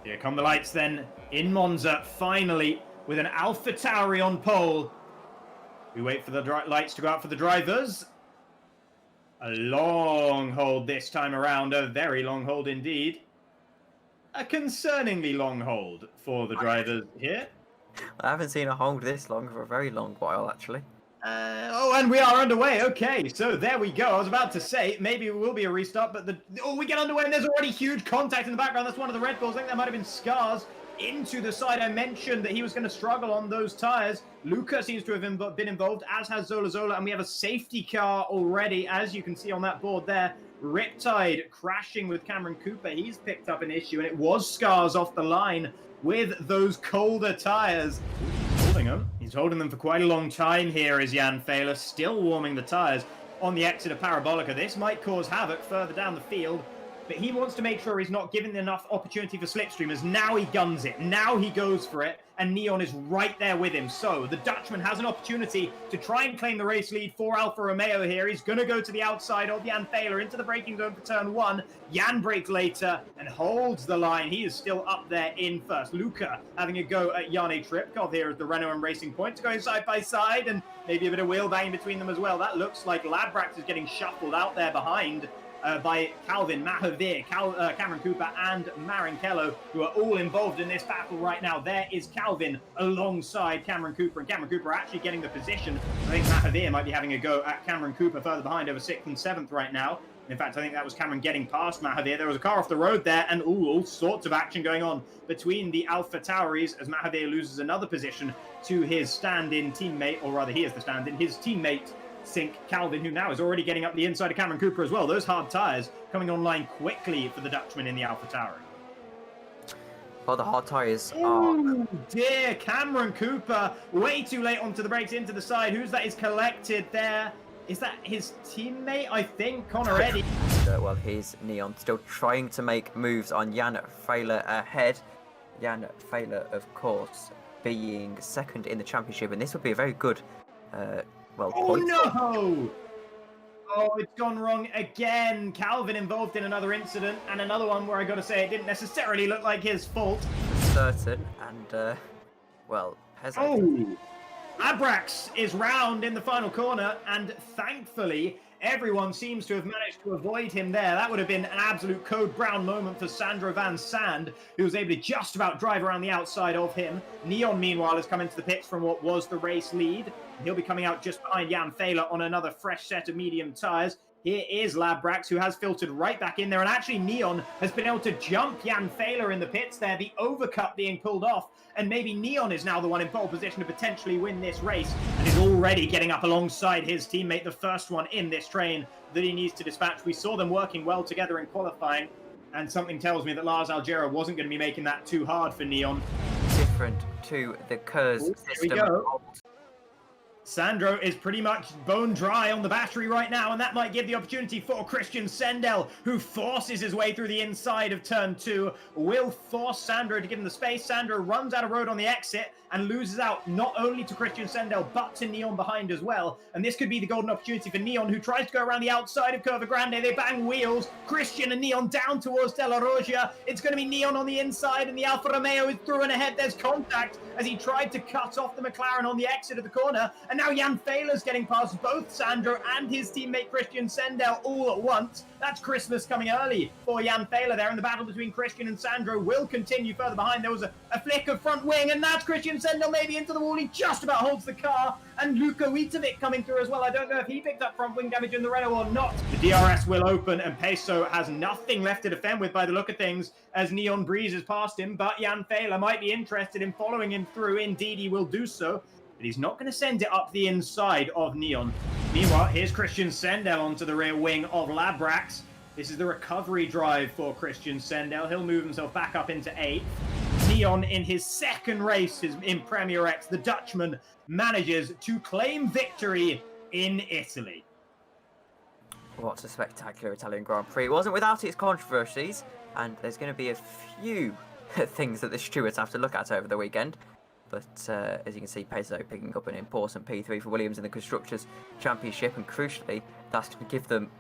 Here come the lights then in Monza, finally, with an AlphaTauri on pole. We wait for the lights to go out for the drivers. A long hold this time around, a very long hold indeed. A concerningly long hold for the drivers here. I haven't seen a hold this long for a very long while, actually. And we are underway. Okay, so there we go. I was about to say, maybe it will be a restart, but we get underway, and there's already huge contact in the background. That's one of the Red Bulls. I think that might have been Scars into the side. I mentioned that he was going to struggle on those tires. Luca seems to have been involved, as has Zola, and we have a safety car already, as you can see on that board there. Riptide crashing with Cameron Cooper. He's picked up an issue, and it was Scars off the line with those colder tires. He's holding them for quite a long time here is Jan Fehler, still warming the tyres on the exit of Parabolica. This might cause havoc further down the field, but he wants to make sure he's not giving enough opportunity for slipstreamers. Now he guns it. Now he goes for it, and Neon is right there with him. So the Dutchman has an opportunity to try and claim the race lead for Alfa Romeo here. He's going to go to the outside of Jan Fehler into the braking zone for turn one. Jan brakes later and holds the line. He is still up there in first. Luca having a go at Jarne Tripkov here as the Renault and Racing Points going side by side, and maybe a bit of wheel banging between them as well. That looks like Labrax is getting shuffled out there behind by Calvin, Mahavir, Cameron Cooper, and Maranello, who are all involved in this battle right now. There is Calvin alongside Cameron Cooper, and Cameron Cooper actually getting the position. I think Mahavir might be having a go at Cameron Cooper further behind over 6th and 7th right now. In fact, I think that was Cameron getting past Mahavir. There was a car off the road there, and all sorts of action going on between the AlphaTauris as Mahavir loses another position to his stand-in teammate, or rather he is the stand-in, his teammate, Sink Calvin, who now is already getting up the inside of Cameron Cooper as well. Those hard tyres coming online quickly for the Dutchman in the AlphaTauri. Well, the hard tyres are... Oh dear, Cameron Cooper way too late onto the brakes into the side. Who's that is collected there? Is that his teammate, I think, Connor Eddy? Well, here's Neon still trying to make moves on Jan Fehler ahead. Jan Fehler, of course, being second in the championship, and this would be a very good... Oh no! Oh, it's gone wrong again. Calvin involved in another incident, and another one where I got to say it didn't necessarily look like his fault. Certain, and, well, Oh! Labrax is round in the final corner, and thankfully, everyone seems to have managed to avoid him there. That would have been an absolute Code Brown moment for Sandro Van Sand, who was able to just about drive around the outside of him. Neon, meanwhile, has come into the pits from what was the race lead. He'll be coming out just behind Jan Fehler on another fresh set of medium tyres. Here is Labrax, who has filtered right back in there. And actually, Neon has been able to jump Jan Fehler in the pits there, the overcut being pulled off. And maybe Neon is now the one in pole position to potentially win this race. And is already getting up alongside his teammate, the first one in this train that he needs to dispatch. We saw them working well together in qualifying. And something tells me that Lars Algera wasn't going to be making that too hard for Neon. Different to the KERS system. Here we go. Sandro is pretty much bone dry on the battery right now, and that might give the opportunity for Christian Sendel, who forces his way through the inside of turn 2, will force Sandro to give him the space. Sandro runs out of road on the exit and loses out not only to Christian Sendel, but to Neon behind as well. And this could be the golden opportunity for Neon, who tries to go around the outside of Curva Grande. They bang wheels. Christian and Neon down towards Della Roggia. It's going to be Neon on the inside, and the Alfa Romeo is through and ahead. There's contact as he tried to cut off the McLaren on the exit of the corner. And now Jan Fehler's getting past both Sandro and his teammate Christian Sendel all at once. That's Christmas coming early for Jan Fehler there, and the battle between Christian and Sandro will continue further behind. There was a flick of front wing, and that's Christian Sendel maybe into the wall. He just about holds the car, and Luka Witovic coming through as well. I don't know if he picked up front wing damage in the Renault or not. The DRS will open, and Peso has nothing left to defend with by the look of things as Neon breezes past him, but Jan Fehler might be interested in following him through. Indeed, he will do so. But he's not going to send it up the inside of Neon. Meanwhile, here's Christian Sendel onto the rear wing of Labrax. This is the recovery drive for Christian Sendel. He'll move himself back up into 8th. Neon, in his second race in Premier X, the Dutchman manages to claim victory in Italy. What a spectacular Italian Grand Prix. It wasn't without its controversies, and there's going to be a few things that the stewards have to look at over the weekend. But as you can see, Peso picking up an important P3 for Williams in the Constructors' Championship, and crucially, that's going to give them,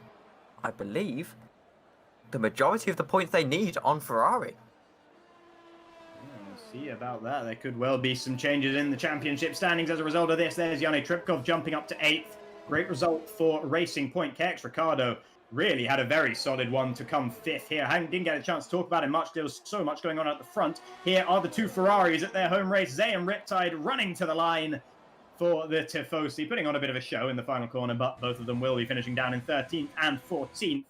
I believe, the majority of the points they need on Ferrari. See about that. There could well be some changes in the championship standings as a result of this. There's Yanni Tripkov jumping up to 8th. Great result for Racing Point. KX Ricardo really had a very solid one to come 5th here. Didn't get a chance to talk about it much. There was so much going on at the front. Here are the 2 Ferraris at their home race. Zay and Riptide running to the line for the Tifosi, putting on a bit of a show in the final corner, but both of them will be finishing down in 13th and 14th.